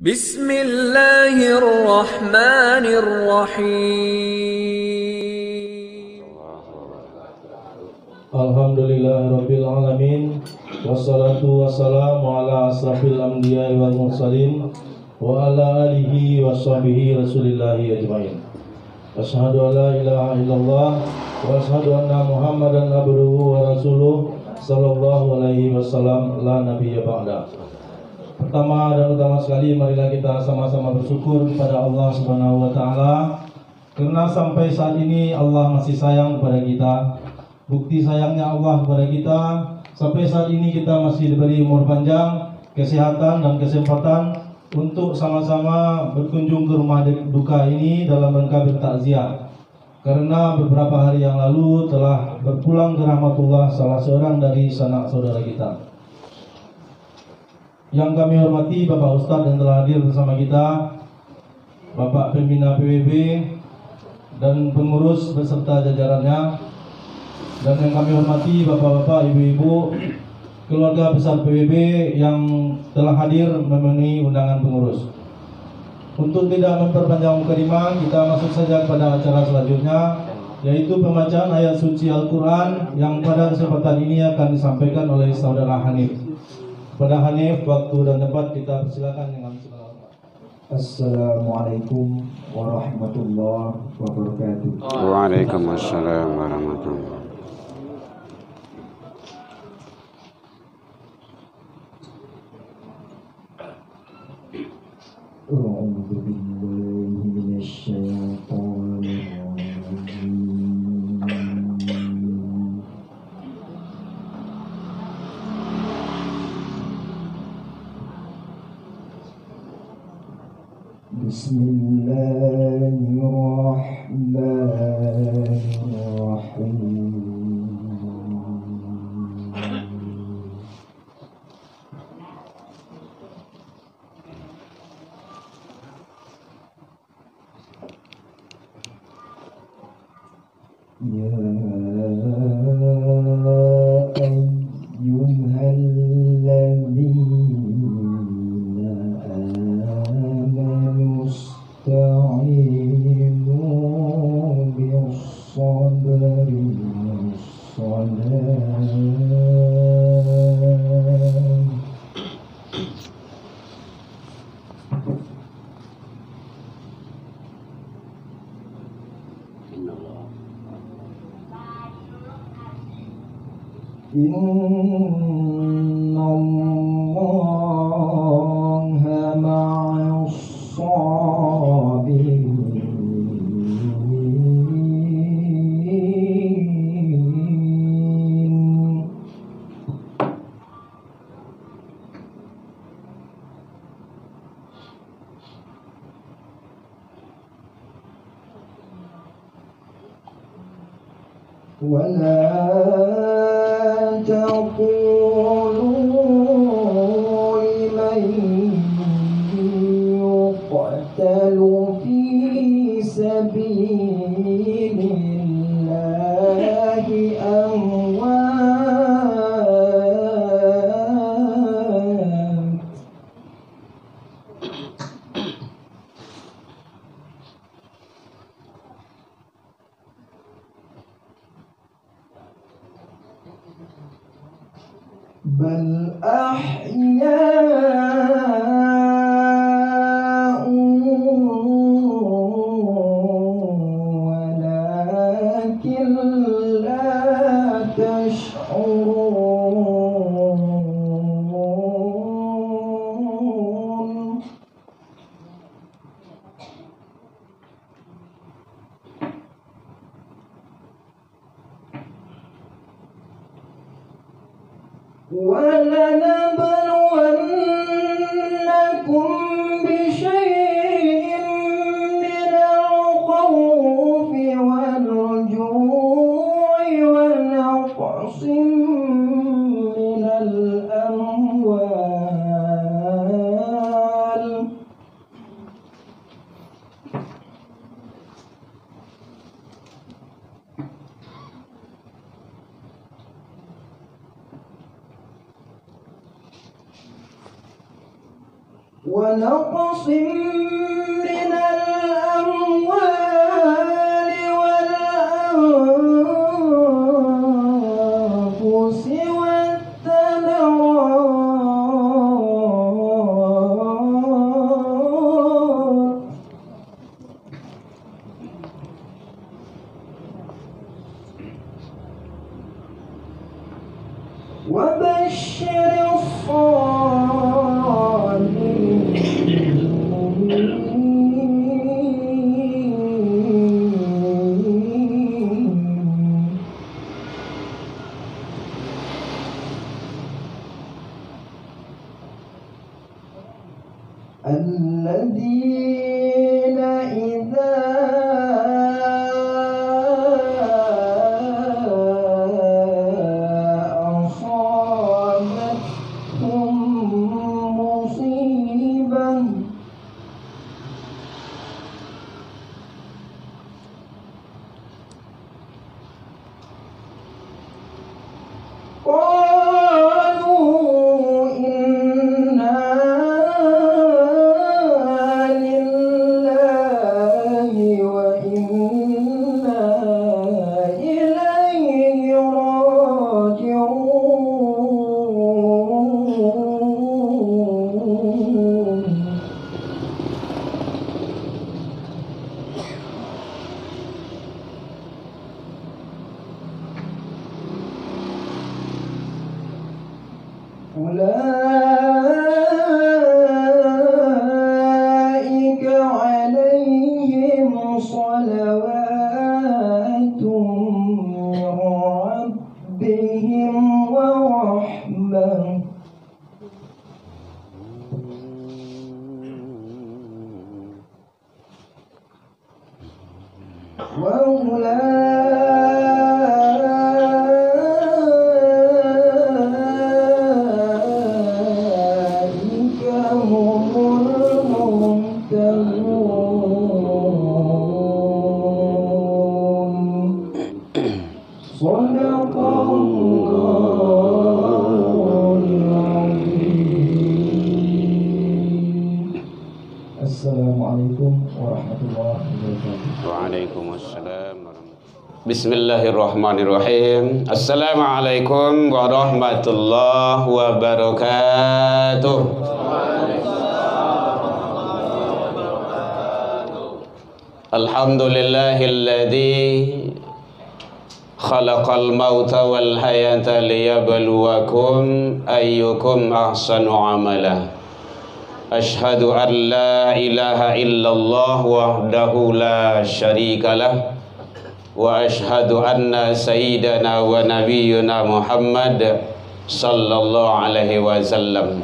Bismillahirrahmanirrahim. Alhamdulillahirabbil alamin. Wassalatu wassalamu ala asrafil anbiya'i wal mursalin wa ala alihi washabihi rasulillahi ajmain. Asyhadu an la ilaha illallah wa asyhadu anna Muhammadan abduhu wa rasuluh sallallahu alaihi wasallam la nabiyya ba'da. Pertama dan utama sekali, marilah kita sama-sama bersyukur kepada Allah Subhanahu wa taala karena sampai saat ini Allah masih sayang kepada kita. Bukti sayangnya Allah kepada kita, sampai saat ini kita masih diberi umur panjang, kesehatan dan kesempatan untuk sama-sama berkunjung ke rumah duka ini dalam rangka bertakziah. Karena beberapa hari yang lalu telah berpulang ke rahmatullah salah seorang dari sanak saudara kita. Yang kami hormati Bapak Ustadz yang telah hadir bersama kita, Bapak Pembina PWB dan pengurus beserta jajarannya, dan yang kami hormati Bapak-bapak, Ibu-ibu, keluarga besar PWB yang telah hadir memenuhi undangan pengurus. Untuk tidak memperpanjang mukadimah, kita masuk saja kepada acara selanjutnya, yaitu pembacaan ayat suci Al-Quran yang pada kesempatan ini akan disampaikan oleh Saudara Hanif. Pada Hanif, waktu dan tempat kita persilakan dengan segala hormat. Assalamualaikum warahmatullahi wabarakatuh. Waalaikumsalam warahmatullahi wabarakatuh. A'udzu billahi minasyaitonir rajim. Bismillahirrahmanirrahim. Ya ayyuhalladzina amanu ista'inu bis-sabri was-salah. Innallaha ma'as sabirin. Wala taqulu liman yuqtalu fi sabilillahi amwat. Bal ahya'un walakin la tash'urun. وَلَنَبْلُوَنَّكُمْ ونقص من الأموال والأنفس والثمرات وبشر الصابرين الذين إذا أصابتهم مصيبة قالوا إنا لله وإنا إليه راجعون أولئك عليهم صلوات من ربهم ورحمة وأولئك هم المهتدون صدق الله العظيم. السلام عليكم ورحمة الله وبركاته. Waalaikumsalam warahmatullahi. Bismillahirrahmanirrahim. Assalamualaikum warahmatullahi wabarakatuh. Alhamdulillahilladzi khalaqal mauta wal hayata liyabluwakum ayyukum ahsanu amala. Ashhadu an la ilaha illallah wahdahu la syarika lah wa ashhadu anna sayyidana wa nabiyyuna Muhammad sallallahu alaihi wasallam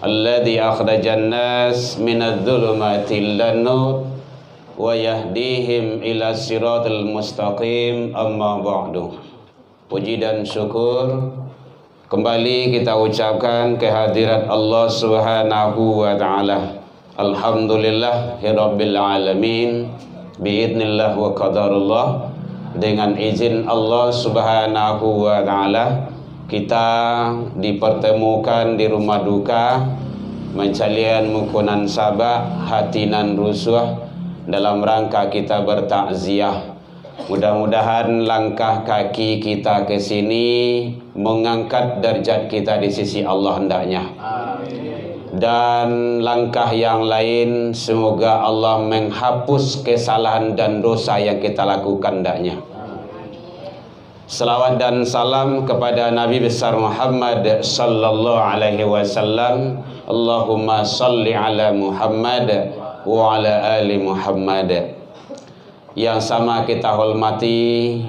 alladhi akhrajan nas minadh dhulumati ilan nur wa yahdihim ila siratal mustaqim. Amma ba'du. Puji dan syukur kembali kita ucapkan kehadirat Allah Subhanahu wa taala. Alhamdulillah rabbil alamin biidznillah wa qadarullah. Dengan izin Allah Subhanahu wa taala kita dipertemukan di rumah duka mencalian mukunan sabak hatinan rusuh dalam rangka kita bertakziah. Mudah-mudahan langkah kaki kita ke sini mengangkat derajat kita di sisi Allah hendaknya. Dan langkah yang lain semoga Allah menghapus kesalahan dan dosa yang kita lakukan hendaknya. Salawat dan salam kepada Nabi besar Muhammad sallallahu alaihi wasallam. Allahumma salli ala Muhammad wa ala ali Muhammad. Yang sama kita hormati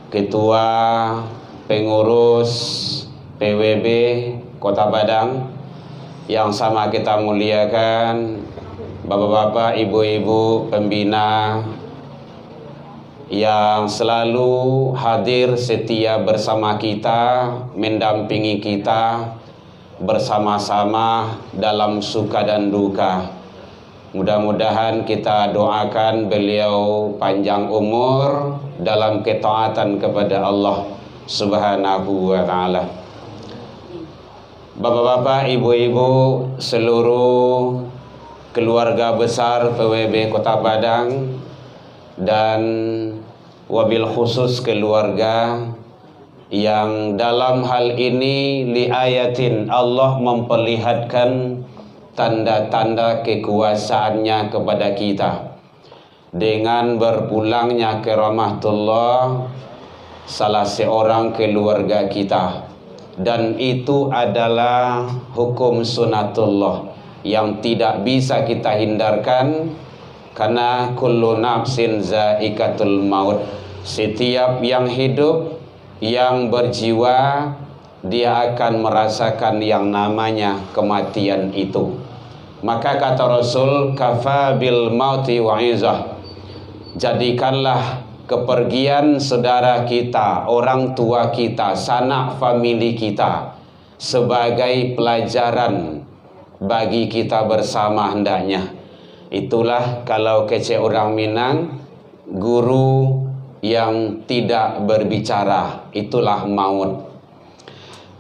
Ketua Pengurus PWB Kota Padang, yang sama kita muliakan bapak-bapak, ibu-ibu pembina yang selalu hadir setia bersama kita, mendampingi kita bersama-sama dalam suka dan duka. Mudah-mudahan kita doakan beliau panjang umur dalam ketaatan kepada Allah Subhanahu wa taala. Bapak-bapak, ibu-ibu, seluruh keluarga besar PWB Kota Padang, dan wabil khusus keluarga yang dalam hal ini liayatin Allah memperlihatkan tanda-tanda kekuasaannya kepada kita dengan berpulangnya ke rahmatullah salah seorang keluarga kita, dan itu adalah hukum sunatullah yang tidak bisa kita hindarkan, karena kullu nafsin zaikatul maut, setiap yang hidup, yang berjiwa, dia akan merasakan yang namanya kematian itu. Maka kata Rasul, kafa bil mauti wa'izah, jadikanlah kepergian saudara kita, orang tua kita, sanak famili kita sebagai pelajaran bagi kita bersama hendaknya. Itulah kalau kece orang Minang, guru yang tidak berbicara, itulah maut.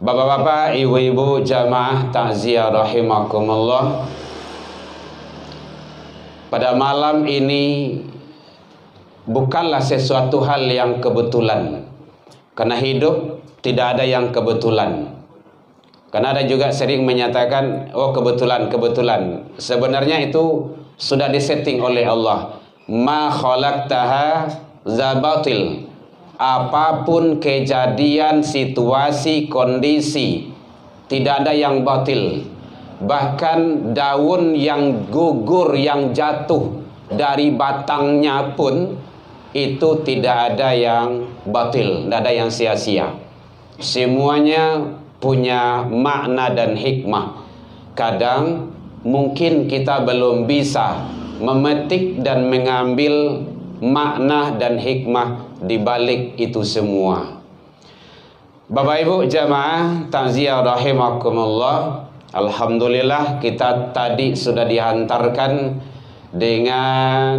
Bapak-bapak, ibu-ibu, jamaah takziah rahimakumullah, pada malam ini bukanlah sesuatu hal yang kebetulan, karena hidup tidak ada yang kebetulan. Karena ada juga sering menyatakan, oh kebetulan. Sebenarnya itu sudah disetting oleh Allah. Ma khalaqtaha zabatil. Apapun kejadian, situasi, kondisi, tidak ada yang batil. Bahkan daun yang gugur, yang jatuh dari batangnya pun itu tidak ada yang batil, tidak ada yang sia-sia. Semuanya punya makna dan hikmah. Kadang mungkin kita belum bisa memetik dan mengambil makna dan hikmah di balik itu semua. Bapak Ibu jamaah takziah rahimakumullah, alhamdulillah kita tadi sudah dihantarkan dengan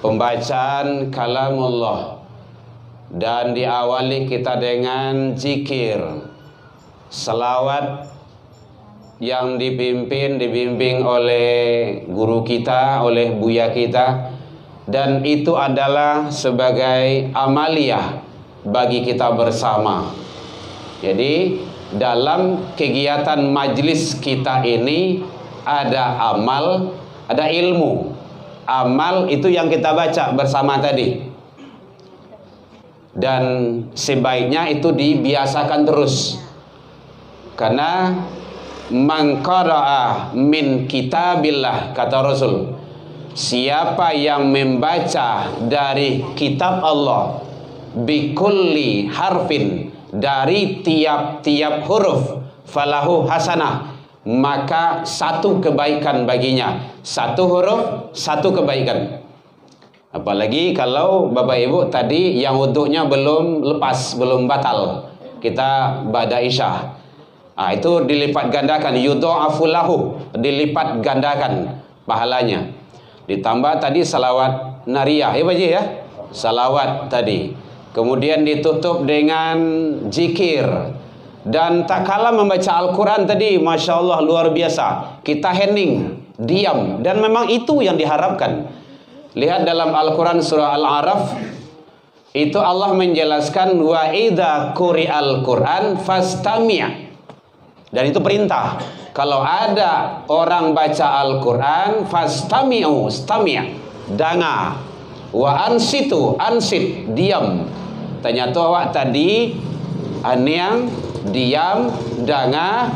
pembacaan kalamullah, dan diawali kita dengan zikir salawat yang dibimbing oleh guru kita, oleh buya kita, dan itu adalah sebagai amaliyah bagi kita bersama. Jadi dalam kegiatan majlis kita ini ada amal, ada ilmu. Amal itu yang kita baca bersama tadi, dan sebaiknya itu dibiasakan terus, karena man qara'a min kitabillah, kata Rasul, siapa yang membaca dari kitab Allah, bikulli harfin, dari tiap-tiap huruf, falahu hasanah, maka satu kebaikan baginya. Satu huruf, satu kebaikan. Apalagi kalau Bapak Ibu tadi yang wudhunya belum lepas, belum batal, kita ba'da isya, itu dilipat gandakan, yudha'afu lahu, dilipat gandakan pahalanya. Ditambah tadi salawat nariyah, ya Pak Ji ya, salawat tadi. Kemudian ditutup dengan zikir. Dan tak kalah membaca Al-Quran tadi, Masya Allah luar biasa. Kita hening, diam, dan memang itu yang diharapkan. Lihat dalam Al-Quran surah Al-A'raf, itu Allah menjelaskan wa idza quri'al Quran fastami'. Dan itu perintah. Kalau ada orang baca Al-Quran, fastami'u, stami', danga. Wa ansitu, ansit, diam. Ternyata awak tadi aniang, diam, danga.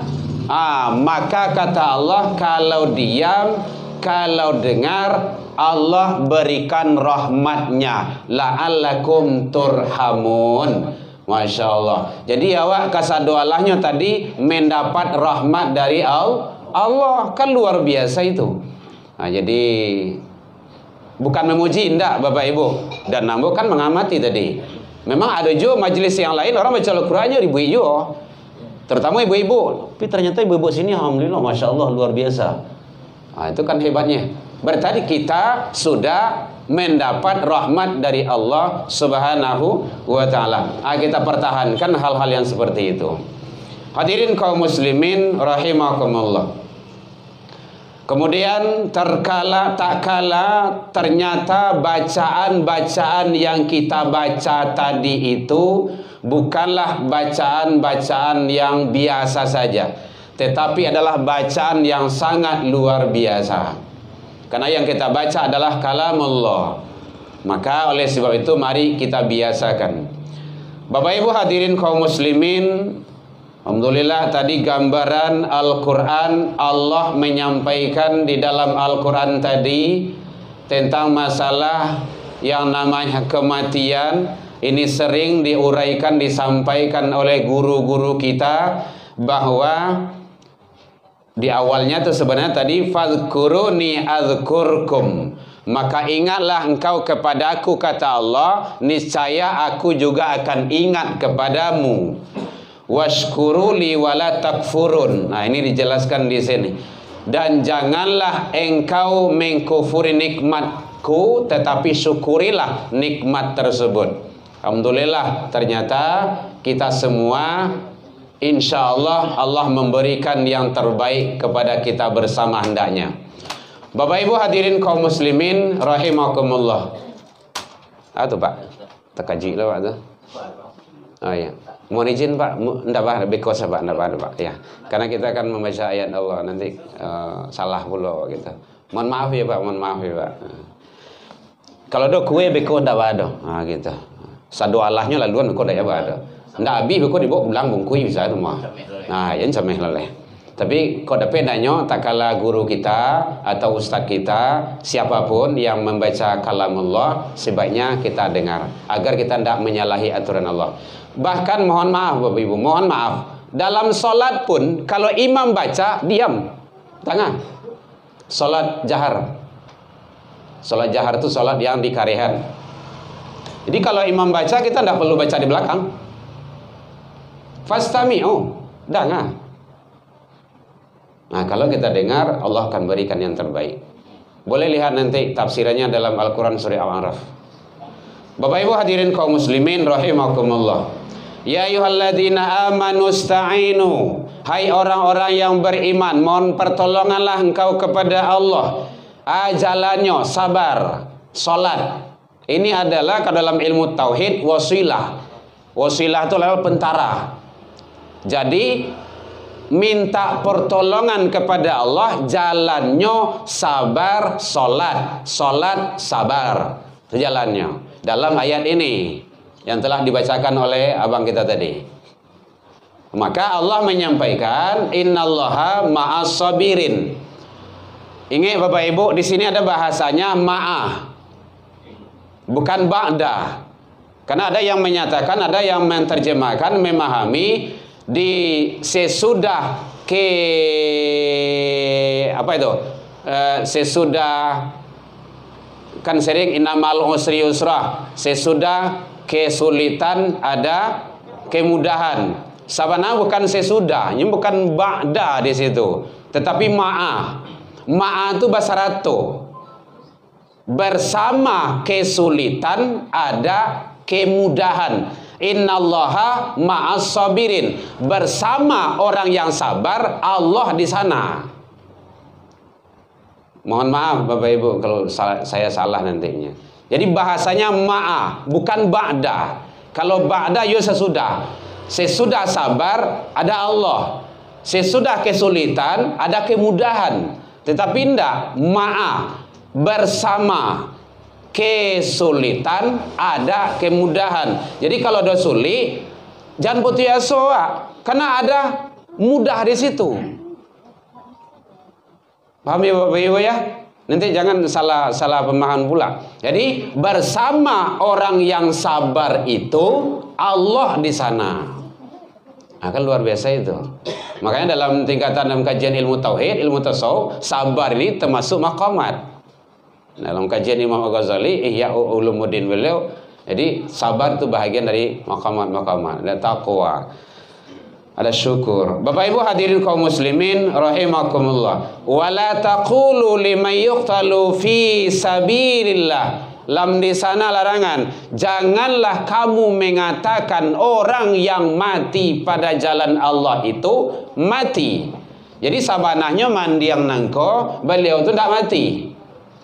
Maka kata Allah, kalau diam, kalau dengar, Allah berikan rahmatnya, la'allakum turhamun. Masya Allah. Jadi awak kasado Allahnya tadi mendapat rahmat dari Allah, kan luar biasa itu. Jadi bukan memuji, enggak Bapak Ibu. Dan Nambo kan mengamati tadi. Memang ada juga majelis yang lain orang baca Al-Qurannya ribu-ribu, terutama ibu-ibu. Tapi ternyata ibu-ibu sini alhamdulillah Masya Allah luar biasa. Itu kan hebatnya. Berarti kita sudah mendapat rahmat dari Allah Subhanahu wa ta'ala. Kita pertahankan hal-hal yang seperti itu. Hadirin kaum muslimin rahimakumullah. Kemudian terkala tak kala ternyata bacaan-bacaan yang kita baca tadi itu bukanlah bacaan-bacaan yang biasa saja, tetapi adalah bacaan yang sangat luar biasa. Karena yang kita baca adalah kalamullah. Maka oleh sebab itu mari kita biasakan. Bapak Ibu hadirin kaum muslimin, alhamdulillah tadi gambaran Al-Quran. Allah menyampaikan di dalam Al-Quran tadi tentang masalah yang namanya kematian. Ini sering diuraikan, disampaikan oleh guru-guru kita, bahwa di awalnya itu sebenarnya tadi fadhkuruni adzkurkum, maka ingatlah engkau kepadaku, kata Allah, niscaya aku juga akan ingat kepadamu. Washkuruli wala takfurun. Nah, ini dijelaskan di sini. Dan janganlah engkau mengkufuri nikmatku, tetapi syukurilah nikmat tersebut. Alhamdulillah, ternyata kita semua insya Allah memberikan yang terbaik kepada kita bersama hendaknya. Bapak Ibu hadirin kaum muslimin rahimakumullah. Itu Pak, tekaji lah Pak tu. Oh ya, mohon izin Pak, enggak Pak, because Pak, enggak Pak. Ya, karena kita akan membaca ayat Allah nanti salah pula gitu. Mohon maaf ya Pak, mohon maaf ya Pak. Kalau do kue beko enggak ada. Nah gitu. Sadu Allahnya laluan beko enggak ada. Ndak abi beko dibawa pulang bungkui bisa rumah. Nah, yang sameh laleh. Tapi kok dapat danyo tak kala guru kita atau ustaz kita siapapun yang membaca kalamullah sebaiknya kita dengar agar kita tidak menyalahi aturan Allah. Bahkan mohon maaf Bapak Ibu, mohon maaf, dalam solat pun kalau imam baca diam, tangan. Solat jahar. Solat jahar itu solat yang dikarehan. Jadi kalau imam baca kita tidak perlu baca di belakang. Fastami'u, dengar. Nah, kalau kita dengar, Allah akan berikan yang terbaik. Boleh lihat nanti tafsirannya dalam Al-Quran surah Al-A'raf. Bapak Ibu hadirin kaum muslimin rahimakumullah. Ya ayyuhalladzina amanu ista'inu. Hai orang-orang yang beriman, mohon pertolonganlah engkau kepada Allah. Jalannya sabar, salat. Ini adalah ke dalam ilmu tauhid wasilah. Wasilah itu adalah pentara. Jadi minta pertolongan kepada Allah, jalannya sabar, salat, salat sabar. Itu jalannya. Dalam ayat ini yang telah dibacakan oleh abang kita tadi. Maka Allah menyampaikan innallaha ma'as sabirin. Ingat Bapak Ibu, di sini ada bahasanya ma'ah, bukan ba'da. Karena ada yang menyatakan, ada yang menerjemahkan, memahami di sesudah apa itu? Sesudah kan sering innamal usri yusra. Sesudah kesulitan ada kemudahan. Sabana bukan sesudah, ini bukan ba'da di situ, tetapi ma'ah. Ma'ah itu bahasa ratu. Bersama kesulitan ada kemudahan. Innallaha ma'as sabirin. Bersama orang yang sabar, Allah di sana. Mohon maaf Bapak Ibu kalau saya salah nantinya. Jadi bahasanya ma'ah, bukan ba'da. Kalau ba'da ya sesudah. Sesudah sabar ada Allah. Sesudah kesulitan ada kemudahan. Tetapi tidak, ma'ah, bersama kesulitan ada kemudahan. Jadi kalau ada sulit jangan putus asa, karena ada mudah di situ. Paham ya Bapak Ibu ya? Nanti jangan salah pemahaman pula. Jadi bersama orang yang sabar itu Allah di sana. Nah, kan luar biasa itu. Makanya dalam tingkatan dalam kajian ilmu tauhid, ilmu tasawuf, sabar ini termasuk maqamat. Dalam kajian Imam Al-Ghazali Ihya Ulumuddin beliau, jadi sabar itu bahagian dari maqamat-maqamat. Ada taqwa, ada syukur. Bapak Ibu hadirin kaum muslimin rahimakumullah. Wala taqulu liman yuqtalu fi sabilillah Lam di sana larangan. Janganlah kamu mengatakan orang yang mati pada jalan Allah itu mati. Jadi sabanahnya mandiang nangko beliau itu tidak mati.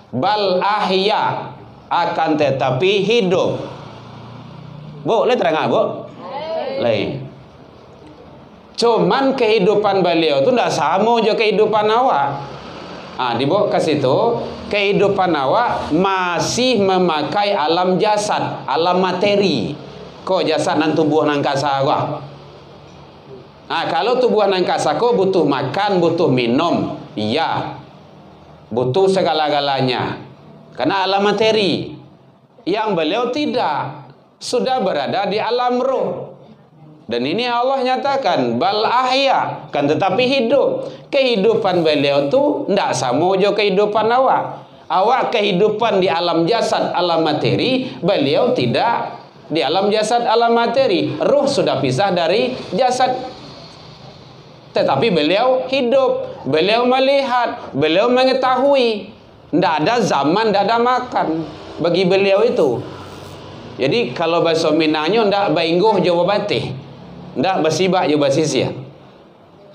Bal ahya, akan tetapi hidup. Bu, boleh terang bu? Lain. Cuman kehidupan beliau itu tidak sama aja kehidupan awak. Dibawa ke situ, kehidupan awak masih memakai alam jasad, alam materi. Kok jasad dan tubuh nangkasa awak. Kalau tubuh nangkasa kok butuh makan, butuh minum, iya, butuh segala-galanya. Karena alam materi. Yang beliau tidak, sudah berada di alam ruh. Dan ini Allah nyatakan bal ahya, kan tetapi hidup. Kehidupan beliau tu ndak sama jo kehidupan awak. Awak kehidupan di alam jasad, alam materi, beliau tidak di alam jasad, alam materi. Ruh sudah pisah dari jasad. Tetapi beliau hidup, beliau melihat, beliau mengetahui. Ndak ada zaman, ndak ada makan bagi beliau itu. Jadi kalau bahasa Minangnya ndak baingguh Jawa Batih. Ndak bersibak juga sisia.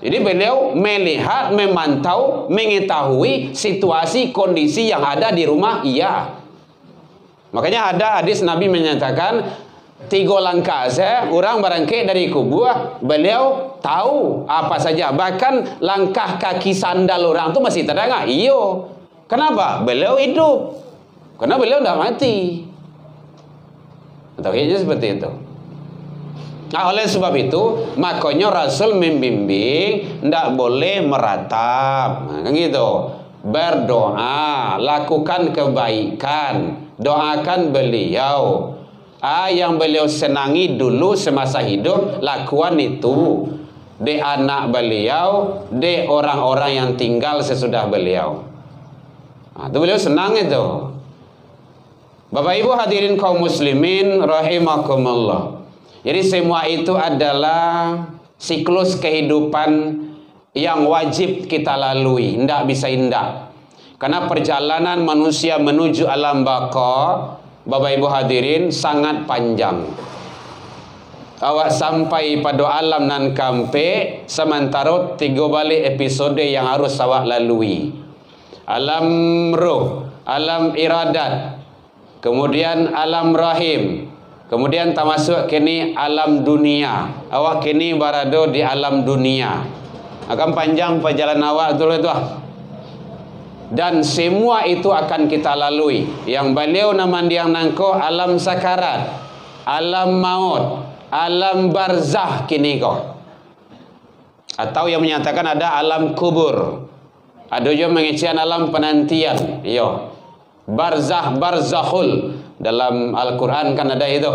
Jadi beliau melihat, memantau, mengetahui situasi kondisi yang ada di rumah. Iya. Makanya ada hadis Nabi menyatakan 3 langkah saya orang barangkali dari kubur, beliau tahu apa saja. Bahkan langkah kaki sandal orang tu masih terdengar. Iyo. Kenapa? Beliau hidup. Karena beliau tidak mati. Tahu seperti itu. Oleh sebab itu makanya Rasul membimbing tidak boleh meratap, kan gitu. Berdoa, lakukan kebaikan, doakan beliau. Yang beliau senangi dulu semasa hidup, lakukan itu. De anak beliau, de orang-orang yang tinggal sesudah beliau. Itu beliau senang itu. Bapak Ibu hadirin kaum muslimin rahimakumullah. Jadi semua itu adalah siklus kehidupan yang wajib kita lalui, tidak bisa indah. Karena perjalanan manusia menuju alam baka, Bapak Ibu hadirin, sangat panjang. Awak sampai pada alam nan kampe, sementara 3 balik episode yang harus awak lalui. Alam ruh, alam iradat, kemudian alam rahim, kemudian termasuk kini alam dunia. Awak kini berada di alam dunia. Akan panjang perjalanan awak tu. Dan semua itu akan kita lalui. Yang beliau nama dia nangko alam sakarat, alam maut, alam barzah kini kau. Atau yang menyatakan ada alam kubur. Ada juga mengisian alam penantian. Yo. Barzah, barzahul. Dalam Al-Quran kan ada itu.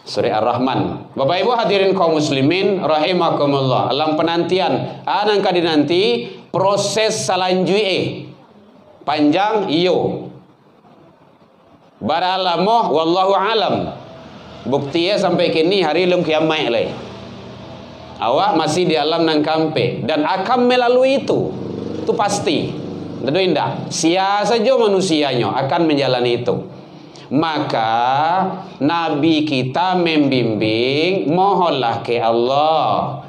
Surah Ar-Rahman. Bapak Ibu hadirin kaum muslimin rahimakumullah. Alam penantian. Nangka dinanti proses selanjutnya. Panjang iyo. Baralamoh wallahu alam. Buktinya sampai kini hari lum kiamat lagi. Awak masih di alam nang kampe dan akan melalui itu. Itu pasti. Tentu indah. Sia saja manusianya akan menjalani itu. Maka Nabi kita membimbing, mohonlah ke Allah.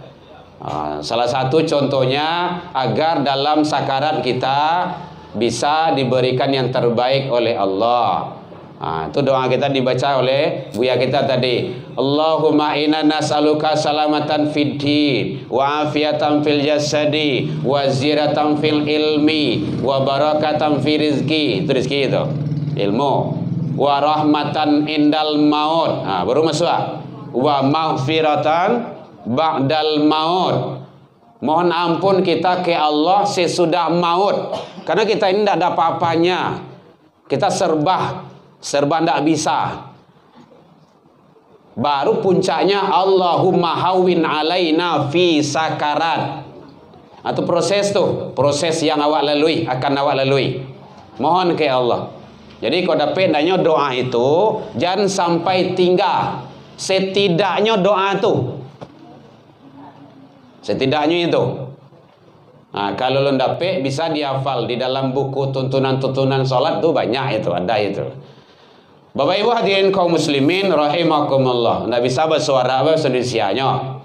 Salah satu contohnya agar dalam sakarat kita bisa diberikan yang terbaik oleh Allah. Itu doa kita dibaca oleh buya kita tadi. Allahumma inna nas'aluka salamatan fid din wa afiatan fil jasadi wa ziratan fil ilmi wa barakatan fi rizki. Itu rizki itu. Ilmu. Wa rahmatan indal maut. Baru masuk. Wa maghfiratan ba'dal maut. Mohon ampun kita ke Allah sesudah maut. Karena kita ini tidak ada apa-apanya. Kita serba tidak bisa. Baru puncaknya Allahumma hawin alaina fi sakarat. Itu proses tuh, proses yang awak lalui, akan awak lalui. Mohon ke Allah. Jadi kalau dapat danya doa itu jangan sampai tinggal. Setidaknya doa itu. Setidaknya itu. Nah, kalau lo dapet bisa dihafal di dalam buku tuntunan-tuntunan sholat tuh banyak itu, ada itu. Bapak Ibu hadirin kaum muslimin rahimakumullah. Nggak bisa bersuara bahasa Indonesianya.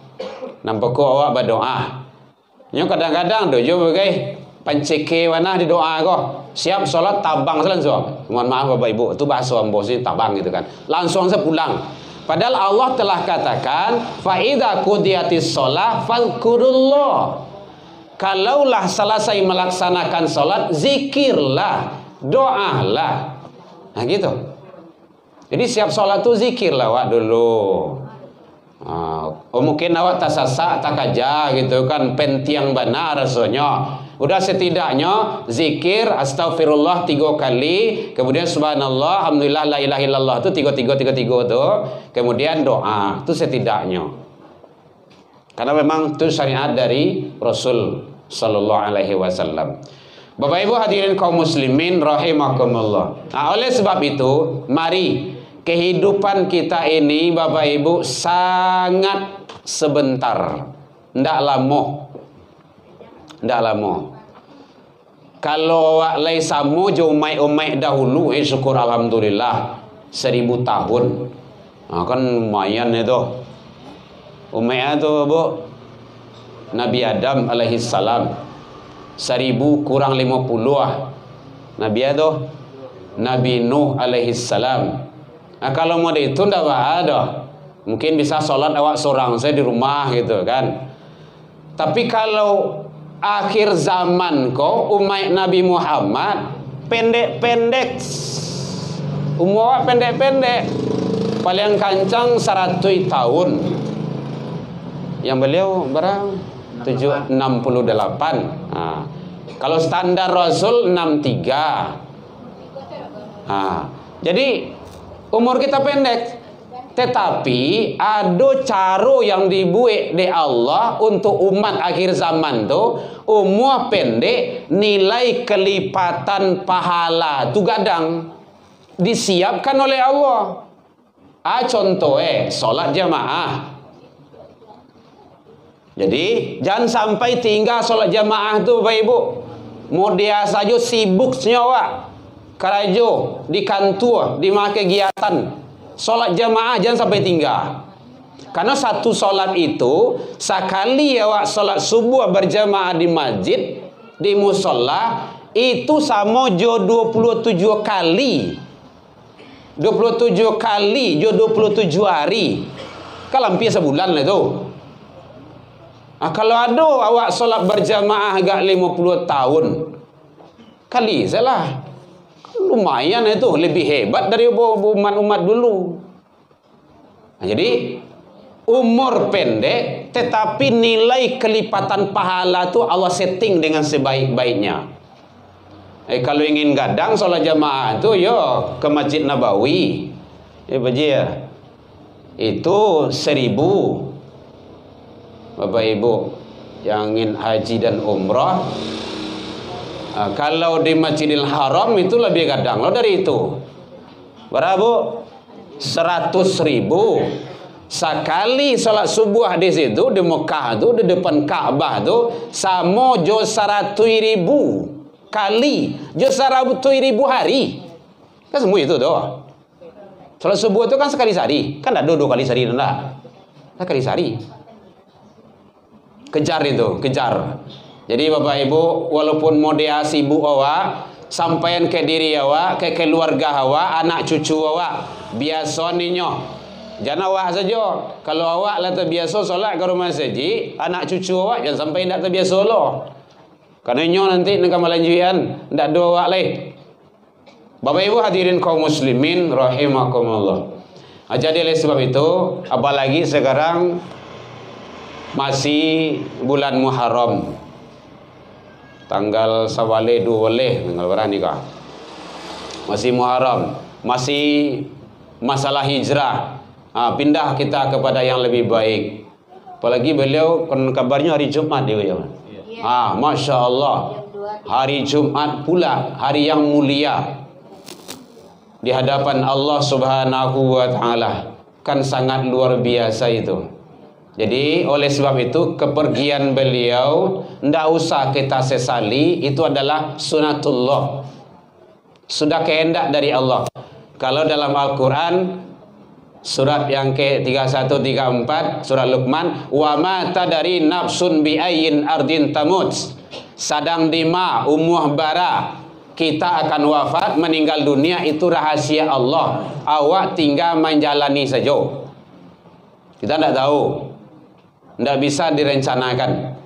Nampak ko awak berdoa. Nyo kadang-kadang dojo bagai panceke wana di doa ko. Siap sholat tabang langsung. Mohon maaf Bapak Ibu, itu bahasa ambos ini tabang gitu kan. Langsung saya pulang. Padahal Allah telah katakan fa idza qudiyatis shalah fadhkurullah. Kalaulah selesai melaksanakan sholat, zikirlah, doalah. Nah gitu. Jadi siap sholat tuh zikirlah awak dulu. Mungkin awak tak sasak, tak kaja gitu kan, pentiang benar rasanya. Udah setidaknya zikir astagfirullah 3 kali, kemudian subhanallah, alhamdulillah, la ilaha illallah itu 3 tuh. Kemudian doa, itu setidaknya. Karena memang itu syariat dari Rasul sallallahu alaihi wasallam. Bapak Ibu hadirin kaum muslimin rahimakumullah. Nah, oleh sebab itu, mari kehidupan kita ini Bapak Ibu sangat sebentar. Ndak lama. Ndak lama. Kalau awak lai samu jo umai dahulu, syukur alhamdulillah 1000 tahun. Nah, kan lumayan itu. Umayyah itu Bu, Nabi Adam alaihi salam 1000 kurang 50 Nabi itu Nabi Nuh alaihi salam. Nah, kalau mau dihitung tidak ada. Mungkin bisa sholat awak seorang saya di rumah gitu kan. Tapi kalau akhir zaman kok umat Nabi Muhammad pendek-pendek, umur awak pendek-pendek, paling kancang 100 tahun. Yang beliau berapa? 68. Nah, kalau standar Rasul 63. Nah, jadi umur kita pendek, tetapi ada cara yang dibuat di Allah untuk umat akhir zaman tuh umur pendek, nilai kelipatan pahala tu gadang disiapkan oleh Allah. Contohnya sholat jamaah. Jadi jangan sampai tinggal sholat jamaah tu Bapak Ibu. Mau dia saja sibuk senyawa karajo di kantor, di mana kegiatan. Sholat jamaah jangan sampai tinggal. Karena satu sholat itu sekali awak sholat subuh berjamaah di masjid, di musola, itu sama jo 27 kali. 27 kali jo 27 hari. Kalau hampir sebulan lah itu. Nah, kalau ada awak solat berjamaah agak 50 tahun kali salah, lumayan itu, lebih hebat dari umat-umat dulu. Nah, jadi umur pendek tetapi nilai kelipatan pahala itu Allah setting dengan sebaik-baiknya. Kalau ingin gadang solat jamaah itu yo ke Masjid Nabawi. Bajia. Itu 1000. Bapak Ibu yang ingin haji dan umrah, kalau di Masjidil Haram itu lebih gadang loh dari itu. Berapa? 100.000 sekali salat subuh di situ di Mekah tu, di depan Ka'bah tu, sama jo 100.000 kali, jo 100.000 hari. Kan semua itu doh. Salat subuh itu kan sekali sehari, kan ada 2 kali sehari enggak? Sekali sehari. Kejar itu, kejar. Jadi Bapak Ibu, walaupun mau dia sibuk awak, sampaian ke diri awak, ke keluarga awak, anak cucu awak, biasa ninyo. Jangan awak saja. Kalau awak lah terbiasa solat ke rumah saji, anak cucu awak jangan sampai tidak terbiasa lo. Karena nyo nanti nak melanjutkan, tidak ada awak lagi. Bapak Ibu hadirin kaum muslimin rahimakumullah. Jadi oleh sebab itu, apalagi sekarang masih bulan Muharram, tanggal Sawale 2 tanggal berapa nikah? Masih Muharram, masih masalah hijrah. Pindah kita kepada yang lebih baik. Apalagi beliau kan kabarnya hari Jumat dia ya. Masya Allah, hari Jumat pula hari yang mulia di hadapan Allah Subhanahu wa Ta'ala, kan sangat luar biasa itu. Jadi oleh sebab itu kepergian beliau tidak usah kita sesali, itu adalah sunatullah, sudah kehendak dari Allah. Kalau dalam Al-Quran surat yang ke-31-34 surat Luqman, wa ma tadari nafsun bi ayyin ardin tamut, sadang dima umuh bara, kita akan wafat meninggal dunia itu rahasia Allah, awak tinggal menjalani saja, kita tidak tahu, tidak bisa direncanakan.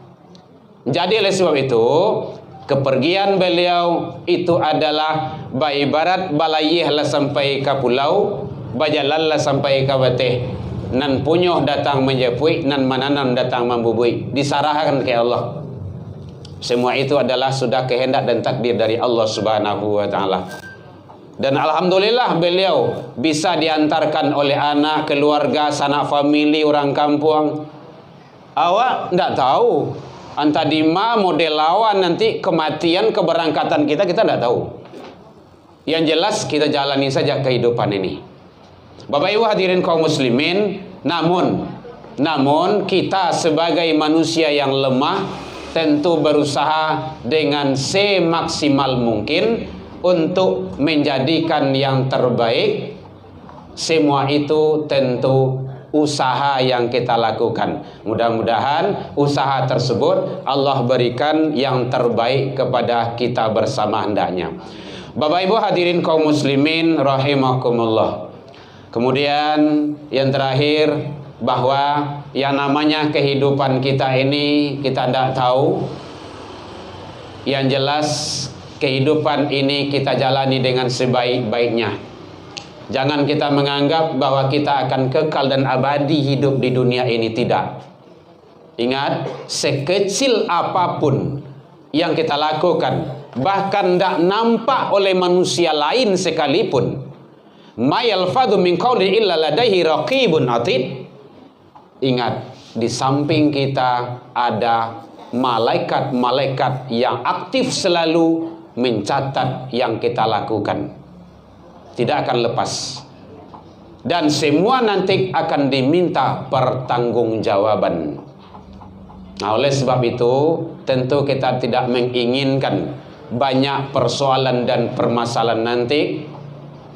Jadi oleh sebab itu kepergian beliau itu adalah ibarat balayih lah sampai ke pulau, bajalan lah sampai ke bateh, nan punyoh datang menjepui, nan mananan datang membubui, disarahkan ke Allah. Semua itu adalah sudah kehendak dan takdir dari Allah Subhanahu wa taala. Dan alhamdulillah beliau bisa diantarkan oleh anak, keluarga, sanak famili, orang kampung. Awak tidak tahu entah di mana model lawan nanti kematian, keberangkatan kita tidak tahu. Yang jelas kita jalani saja kehidupan ini. Bapak Ibu hadirin kaum muslimin, namun kita sebagai manusia yang lemah tentu berusaha dengan semaksimal mungkin untuk menjadikan yang terbaik. Semua itu tentu usaha yang kita lakukan. Mudah-mudahan usaha tersebut Allah berikan yang terbaik kepada kita bersama hendaknya. Bapak Ibu hadirin kaum muslimin rahimakumullah. Kemudian yang terakhir, bahwa yang namanya kehidupan kita ini kita tidak tahu. Yang jelas kehidupan ini kita jalani dengan sebaik-baiknya. Jangan kita menganggap bahwa kita akan kekal dan abadi hidup di dunia ini, tidak. Ingat, sekecil apapun yang kita lakukan, bahkan tidak nampak oleh manusia lain sekalipun, ma yalfadhu min qawlin illa ladaihi raqibun atid. Ingat, di samping kita ada malaikat-malaikat yang aktif selalu mencatat yang kita lakukan, tidak akan lepas, dan semua nanti akan diminta pertanggungjawaban. Nah, oleh sebab itu tentu kita tidak menginginkan banyak persoalan dan permasalahan nanti,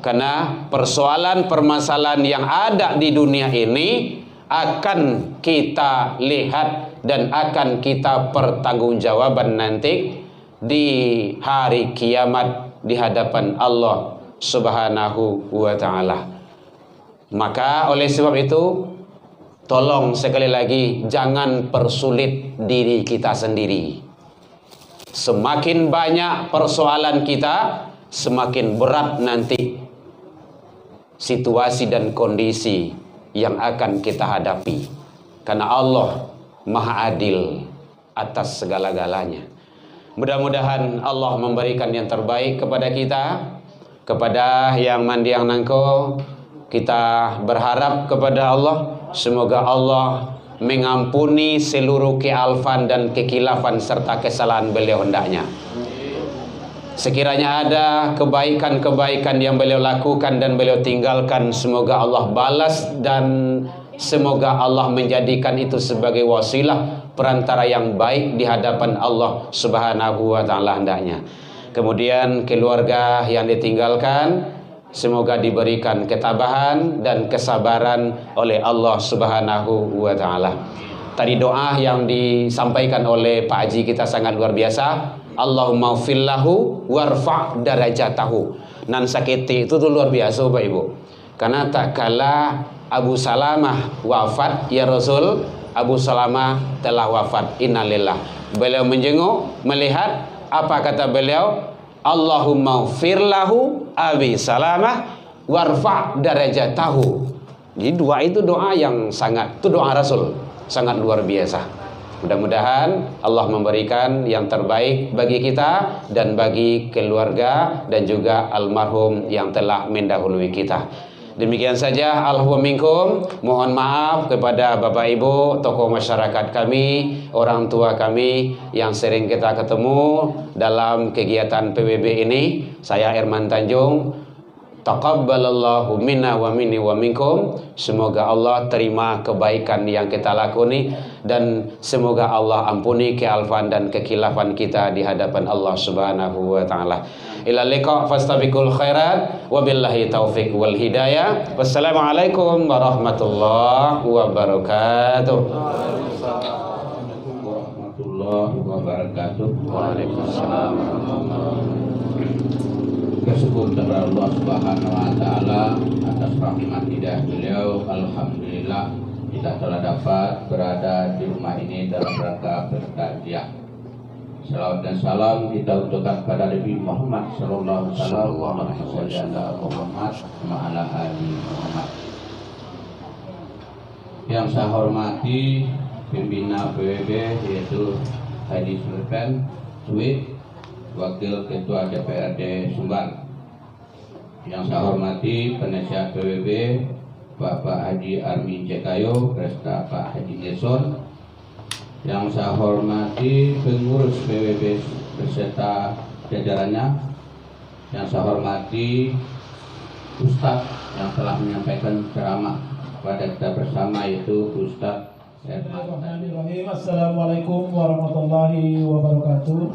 karena persoalan-permasalahan yang ada di dunia ini akan kita lihat dan akan kita pertanggungjawaban nanti di hari kiamat di hadapan Allah Subhanahu wa ta'ala. Maka oleh sebab itu, tolong sekali lagi jangan persulit diri kita sendiri. Semakin banyak persoalan kita, semakin berat nanti situasi dan kondisi yang akan kita hadapi. Karena Allah Maha Adil atas segala-galanya. Mudah-mudahan Allah memberikan yang terbaik kepada kita. Kepada yang mandi yang nangko, kita berharap kepada Allah, semoga Allah mengampuni seluruh kealfan dan kekilafan serta kesalahan beliau hendaknya. Sekiranya ada kebaikan-kebaikan yang beliau lakukan dan beliau tinggalkan, semoga Allah balas dan semoga Allah menjadikan itu sebagai wasilah perantara yang baik di hadapan Allah Subhanahu wa ta'ala hendaknya. Kemudian keluarga yang ditinggalkan, semoga diberikan ketabahan dan kesabaran oleh Allah Subhanahu wa ta'ala. Tadi doa yang disampaikan oleh Pak Haji kita sangat luar biasa. Allahumma fillahu warfa' darajatahu. Nan sakiti itu tuh luar biasa Bapak Ibu. Karena tak kala Abu Salamah wafat, ya Rasul, Abu Salamah telah wafat, innalillah. Beliau menjenguk, melihat, apa kata beliau? Allahumma firlahu Abi Salamah warfa' darajatahu. Jadi doa itu doa yang sangat, itu doa Rasul, sangat luar biasa. Mudah-mudahan Allah memberikan yang terbaik bagi kita dan bagi keluarga dan juga almarhum yang telah mendahului kita. Demikian saja, Allahu minkum. Mohon maaf kepada Bapak Ibu, tokoh masyarakat kami, orang tua kami yang sering kita ketemu dalam kegiatan PBB ini. Saya Herman Tanjung Taqabbalallahu minna wa minni wa minkum. Semoga Allah terima kebaikan yang kita lakoni, dan semoga Allah ampuni kealfan dan kekilafan kita di hadapan Allah Subhanahu wa taala. Ila liqa fastabiqul khairat wabillahi taufik wal hidayah. Wassalamualaikum warahmatullahi wabarakatuh. Warahmatullahi wabarakatuh. Waalaikumsalam. Bersyukur kepada Allah Subhanahu wa taala atas rahmat hidayah beliau. Alhamdulillah kita telah dapat berada di rumah ini dalam rangka bertakziah. Salawat dan salam kita untukkan kepada Nabi Muhammad sallallahu alaihi wasallam, Muhammad ala ali Muhammad. Yang saya hormati pembina PWB yaitu Haji Sultan Sweet, Wakil Ketua DPRD Sumbar. Yang saya hormati penasihat PWB Bapak Haji Armin Cekayo beserta Pak Haji Nelson. Yang saya hormati pengurus PWB beserta jajarannya. Yang saya hormati Ustadz yang telah menyampaikan ceramah kepada kita bersama, yaitu Ustadz Bismillahirrahmanirrahim. Assalamualaikum warahmatullahi wabarakatuh.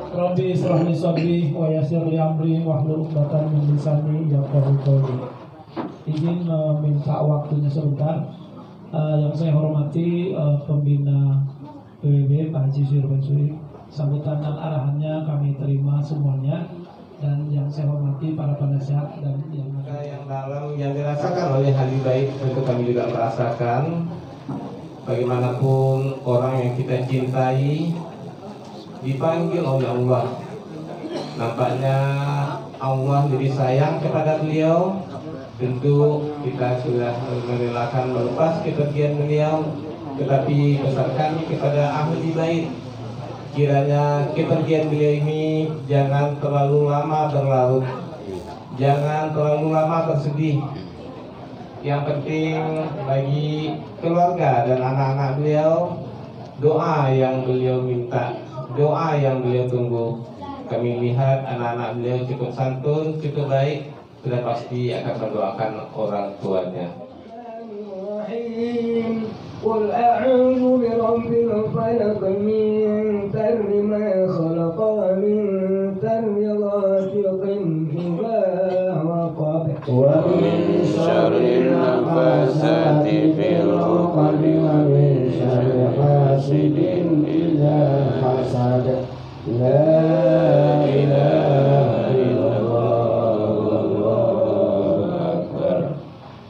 Rabbi israh li sadri wa yassir li amri wahlul 'uqdatam min lisani yafqahu qawli. Izin minta waktunya sebentar. Yang saya hormati pembina PWB Pak Haji Sultan Sweet. Sambutan dan arahannya kami terima semuanya. Dan yang saya hormati para penasihat dan yang dalam yang dirasakan oleh Habib Baik, tentu kami juga merasakan. Bagaimanapun orang yang kita cintai dipanggil oleh Allah. Nampaknya Allah lebih sayang kepada beliau. Tentu kita sudah merelakan melepas kepergian beliau, tetapi pesan kami kepada ahli bait, kiranya kepergian beliau ini jangan terlalu lama berlarut, jangan terlalu lama bersedih. Yang penting bagi keluarga dan anak-anak beliau, doa yang beliau minta, doa yang beliau tunggu. Kami lihat anak-anak beliau cukup santun, cukup baik, sudah pasti akan mendoakan orang tuanya. قل أعوذ برب الفلق من شر ما خلق ومن شر غاسق إذا وقب ومن شر النفاثات في العقد ومن شر حاسد إذا حسد. لا إله إلا الله والله أكبر.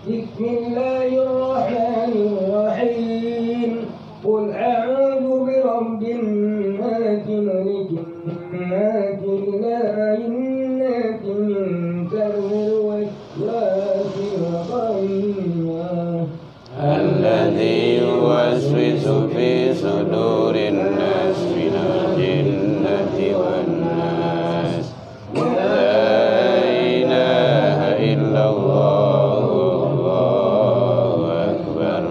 بسم الله الرحمن الرحيم. قل أعوذ برب الناس ملك الناس إله الناس من شر الوسواس الخناس الذي يوسوس في صدور الناس من الجنة والناس. لا إله إلا الله والله أكبر.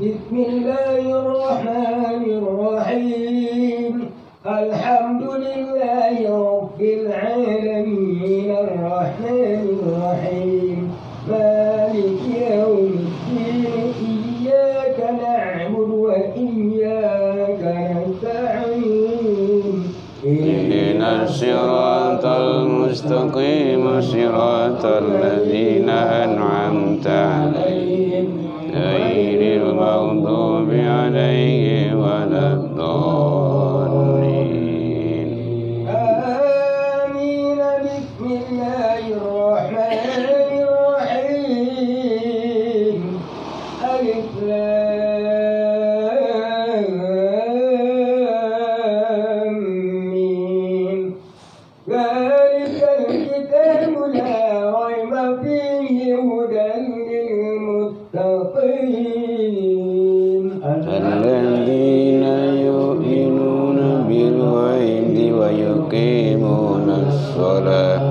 بسم الله الرحمن الرحيم. الحمد لله رب العالمين الرحمن الرحيم مالك يوم الدين إياك نعبد وإياك نستعين. اهدنا الصراط المستقيم صراط الذين أنعمت عليهم غير المغضوب عليهم ولا الضالين. آمين. بسم الله الرحمن الرحيم. ألف لام ميم. ذلك الكتاب لا ريب فيه هدى للمتقين. الذين يؤمنون بالغيب ويقيمون الصلاة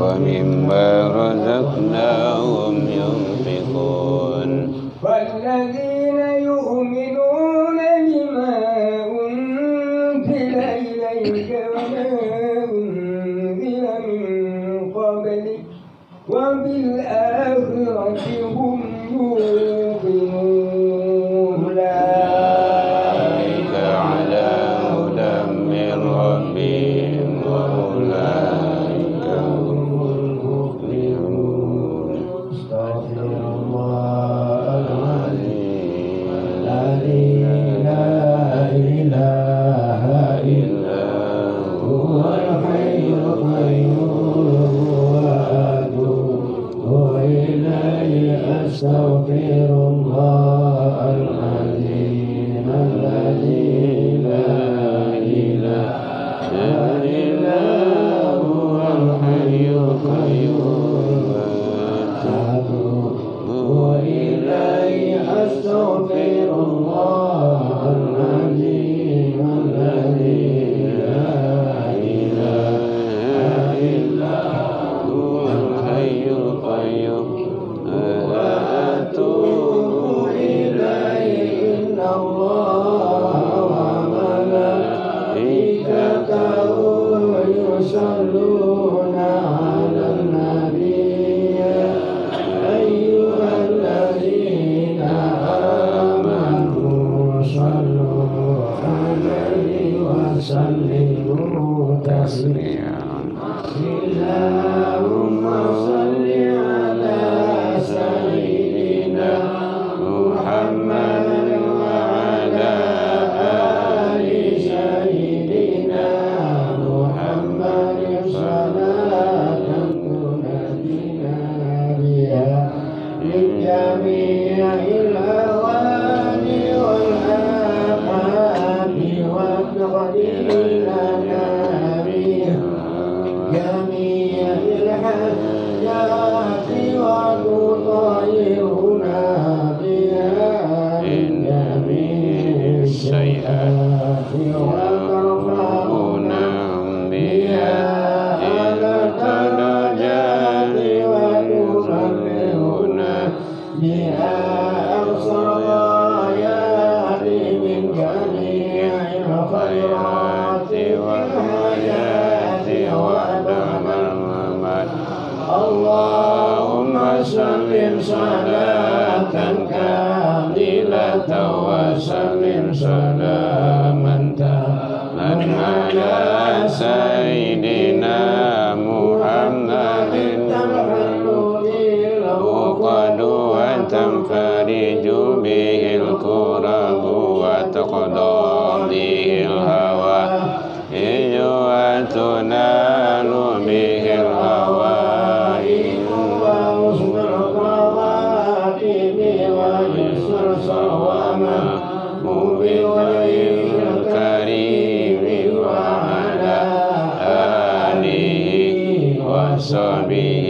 ومما رزقناهم ينفقون. والذين يؤمنون بما أنزل إليك وما أنزل من وبالآخرة هم يوقنون أولئك على هدى من ربهم وأولئك هم المفلحون استغفر الله العظيم الذي لا إله إلا هو الحي القيوم وأتوب إليه أستغفر الله العظيم الذي لا إله إلا هو الحي القيوم وأتوب إليه أستغفر الله العظيم الذي لا إله إلا هو الحي القيوم وأتوب إليه إن الله وملائكته يصلون على النبي أيها الذين آمنوا صلوا عليه وسلموا تسليما اللهم صل على سيدنا محمد وعلى آل سيدنا محمد صلاة تنجينا بها من جميع الأوان والآفات وتقدير لنا بها جميع الحاجات وتطهرنا بها من جميع السيئات وترفعنا بها إلى الدرجات وتبلغنا بها أقصى الغايات من جميع الخيرات والحياة وأبد الممات اللهم سلم صلاة كاملة وسلم سلاما تاما على سيدنا محمد تنحل به العقد وتنفرج به الكرب وتقضى به الهوائج وتنال به الهوائج وحسن الخواتم ويسر صوما بوجهه الكريم وعلى آله وصحبه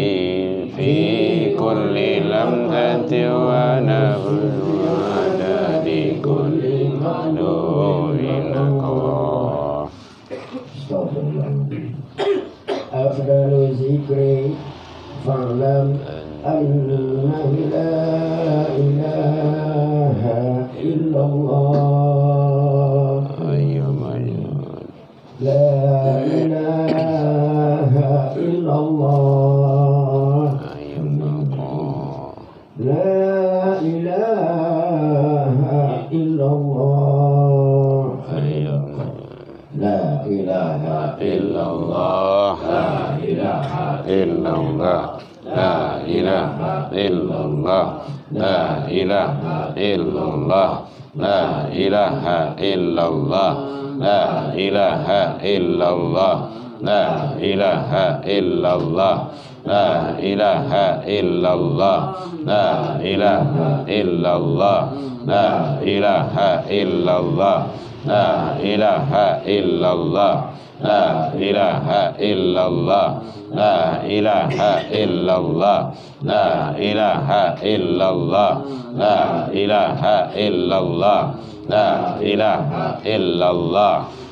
في كل لمحة ونفس وعدد كل مخلوق نقرأ أفضل ذكر فاعلم أنه لا إله إلا الله لا إله إلا الله لا إله إلا الله لا إله إلا الله لا إله إلا الله لا إله إلا الله لا إله إلا الله لا إله إلا الله لا إله إلا الله لا إله إلا الله لا إله إلا الله لا إله إلا الله لا إله إلا الله لا إله إلا الله لا إله إلا الله لا إله إلا الله لا إله إلا الله لا إله إلا الله لا إله إلا الله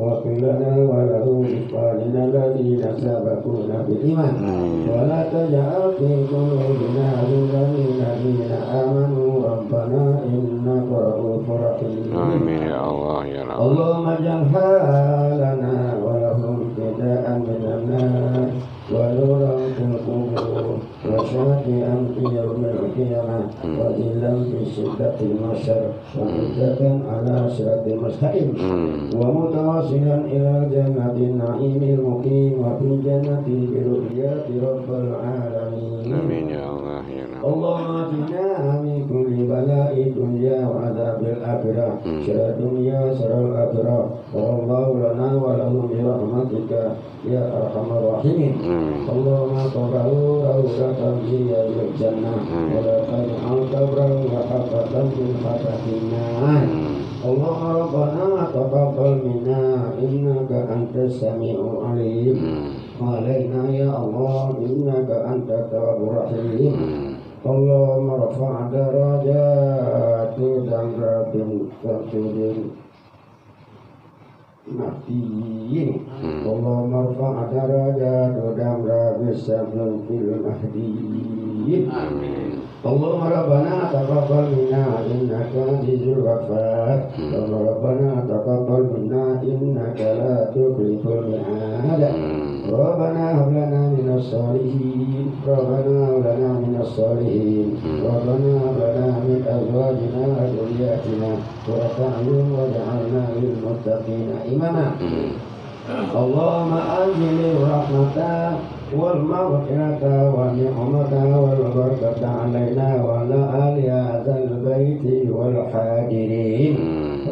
واغفر لنا ولهم إخواننا الذين سبقونا بالإيمان ولا تجعل في قلوبنا غلا للذين آمنوا ربنا إنك رؤوف رحيم آمين يا الله يا رب. اللهم اجعل حالنا ولهم فداء من النار ونورا في القبور وشافئا في يوم القيامة وذلا في شدة المحشر وحجة على صراط المستقيم ومتواصلا إلى جنة النعيم المقيم وفي الجنة برؤيات رب العالمين آمين يا الله يا رب. اللهم اعطنا من كل بلاء الدنيا وعذاب الآخرة شر الدنيا شر الآخرة والله لنا ولهم برحمتك يا أرحم الراحمين اللهم قبره روضة في الجنة ولا تجعل قبره وحفظة من خطأ النار اللهم ربنا تقبل منا إنك أنت السميع العليم وعلينا يا الله إنك أنت التواب الرحيم اللهم ارفع درجات ذنب فاقتدر mahdiyin Allahumma rfa' darajat damra bisabun fil mahdiyin Allahumma rabbana taqabbal minna innaka azizul ghafar Allahumma rabbana taqabbal minna innaka la tukhliful mi'ad Rabbana hab lana minas salihin Rabbana hab lana minas salihin Rabbana hab lana min azwajina wa dhurriyyatina qurrata a'yun waj'alna lil muttaqina imama اللهم أنزل الرحمة والمغفرة والنعمة والبركة علينا وعلى آل هذا البيت والحاضرين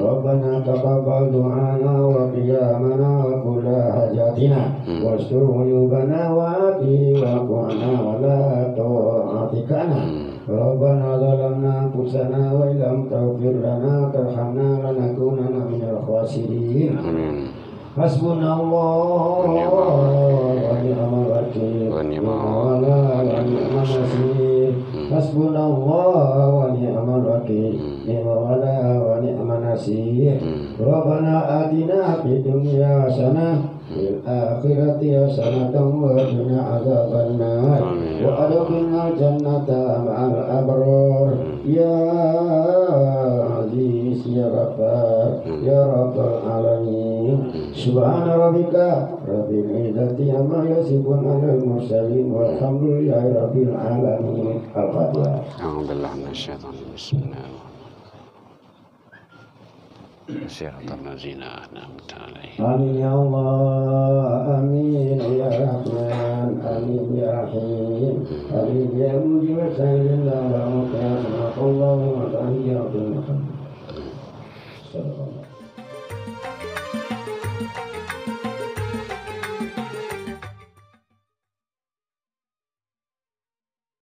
ربنا تقبل دعانا وقيامنا وكل حاجاتنا واستر عيوبنا وآتي وقعنا ولا طاعتكنا ربنا ظلمنا أنفسنا وإن لم تغفر لنا وترحمنا لنكونن من الخاسرين حسبنا الله ونعم الوكيل ونعم النصير حسبنا الله ونعم الوكيل نعم الولا ونعم النصير ربنا آتنا في الدنيا حسنة في الآخرة حسنة وقنا عذاب النار وأدخلنا الجنة مع الأبرار يا عزيز يا غفار يا رب العالمين سبحان ربك رب العزة عما يصفون على المرسلين والحمد لله رب العالمين الفاتحة. أعوذ بالله من الشيطان بسم الله صراط الذين أنعمت عليهم آمين يا الله آمين يا رحمن آمين يا رحيم آمين يا مجيب سيد الله ومقيم الله وتعالى